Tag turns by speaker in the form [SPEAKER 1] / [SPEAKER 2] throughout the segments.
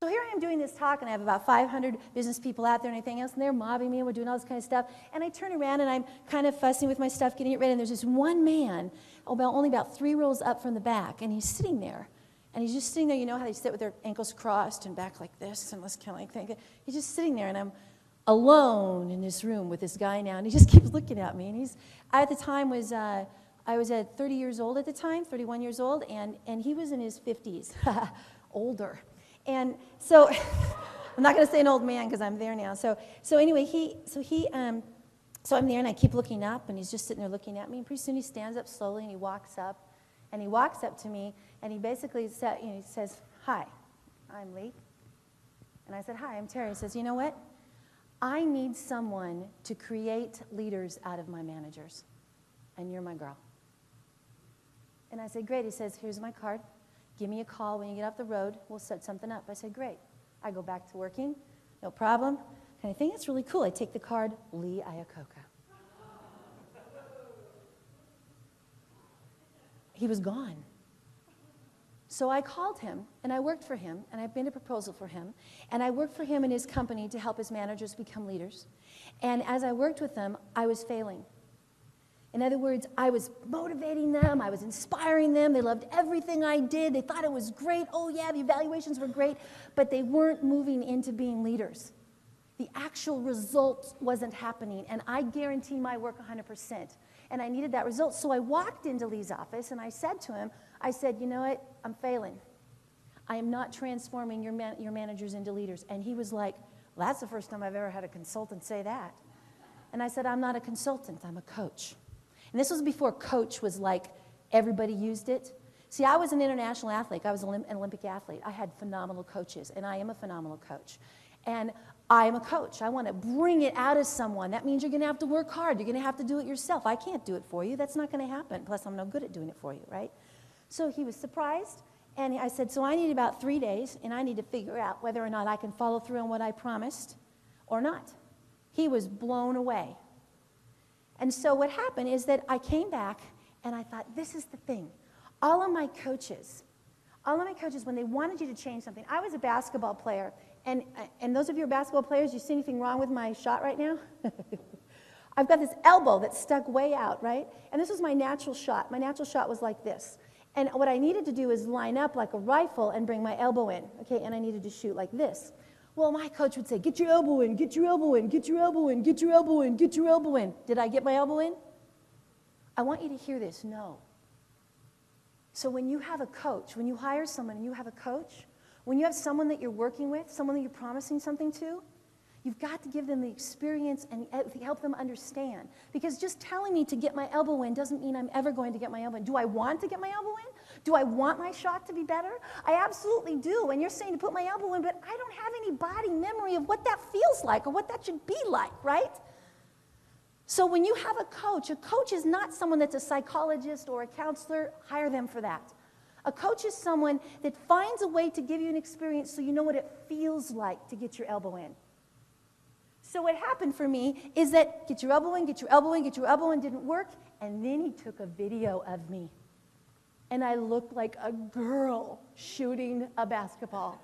[SPEAKER 1] So here I am doing this talk, and I have about 500 business people out there and everything else, and they're mobbing me, and we're doing all this kind of stuff. And I turn around, and I'm kind of fussing with my stuff, getting it ready, and there's this one man, only about 3 rows up from the back, and he's sitting there. And he's just sitting there, you know how they sit with their ankles crossed and back like this, and this kind of like thing. He's just sitting there, and I'm alone in this room with this guy now, and he just keeps looking at me. And I at the time was, I was at 30 years old at the time, 31 years old, and he was in his 50s, older. And so, I'm not going to say an old man because I'm there now. So anyway, so I'm there and I keep looking up and he's just sitting there looking at me. And pretty soon he stands up slowly and he walks up to me and he basically he says, "Hi, I'm Lee." And I said, "Hi, I'm Terry." He says, "You know what? I need someone to create leaders out of my managers, and you're my girl." And I said, "Great." He says, "Here's my card. Give me a call when you get off the road. We'll set something up." I said, "Great." I go back to working. No problem. And I think that's really cool. I take the card, Lee Iacocca. He was gone. So I called him, and I worked for him, and I made a proposal for him, and I worked for him in his company to help his managers become leaders. And as I worked with them, I was failing. In other words, I was motivating them, I was inspiring them, they loved everything I did, they thought it was great, oh yeah, the evaluations were great, but they weren't moving into being leaders. The actual result wasn't happening, and I guarantee my work 100%, and I needed that result. So I walked into Lee's office, and I said to him, I said, "You know what, I'm failing. I am not transforming your managers into leaders." And he was like, "Well, that's the first time I've ever had a consultant say that." And I said, "I'm not a consultant, I'm a coach." And this was before coach was like everybody used it. See, I was an international athlete. I was an Olympic athlete. I had phenomenal coaches, and I am a phenomenal coach. And I am a coach. I want to bring it out of someone. That means you're going to have to work hard. You're going to have to do it yourself. I can't do it for you. That's not going to happen. Plus, I'm no good at doing it for you, right? So he was surprised, and I said, "So I need about 3 days, and I need to figure out whether or not I can follow through on what I promised or not." He was blown away. And so what happened is that I came back, and I thought, this is the thing. All of my coaches, when they wanted you to change something, I was a basketball player, and those of you who are basketball players, you see anything wrong with my shot right now? I've got this elbow that's stuck way out, right? And this was my natural shot. My natural shot was like this. And what I needed to do is line up like a rifle and bring my elbow in, okay? And I needed to shoot like this. Well, my coach would say, "Get your elbow in, get your elbow in, get your elbow in, get your elbow in, get your elbow in." Did I get my elbow in? I want you to hear this, no. So when you have a coach, when you hire someone and you have a coach, when you have someone that you're working with, someone that you're promising something to, you've got to give them the experience and help them understand. Because just telling me to get my elbow in doesn't mean I'm ever going to get my elbow in. Do I want to get my elbow in? Do I want my shot to be better? I absolutely do. And you're saying to put my elbow in, but I don't have any body memory of what that feels like or what that should be like, right? So when you have a coach is not someone that's a psychologist or a counselor. Hire them for that. A coach is someone that finds a way to give you an experience so you know what it feels like to get your elbow in. So what happened for me is that get your elbow in, get your elbow in, get your elbow in didn't work, and then he took a video of me. And I looked like a girl shooting a basketball.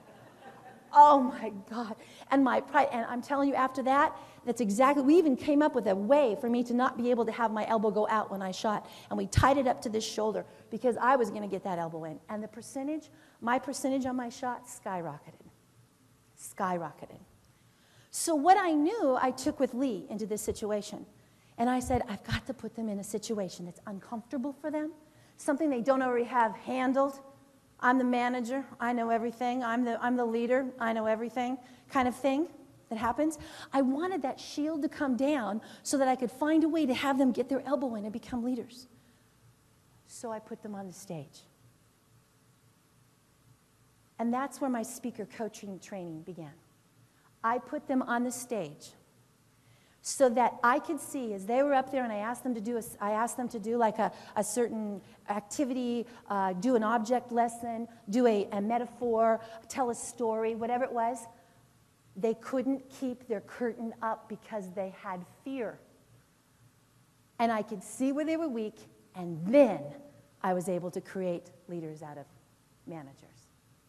[SPEAKER 1] Oh my God. And my pride, and I'm telling you after that, that's exactly, we even came up with a way for me to not be able to have my elbow go out when I shot. And we tied it up to this shoulder because I was going to get that elbow in. And my percentage on my shot skyrocketed. Skyrocketed. So what I knew, I took with Lee into this situation. And I said, I've got to put them in a situation that's uncomfortable for them, something they don't already have handled. I'm the manager, I know everything. I'm the leader, I know everything kind of thing that happens. I wanted that shield to come down so that I could find a way to have them get their elbow in and become leaders. So I put them on the stage. And that's where my speaker coaching training began. I put them on the stage so that I could see as they were up there and I asked them to do like a certain activity, do an object lesson, do a metaphor, tell a story, whatever it was. They couldn't keep their curtain up because they had fear. And I could see where they were weak, and then I was able to create leaders out of managers.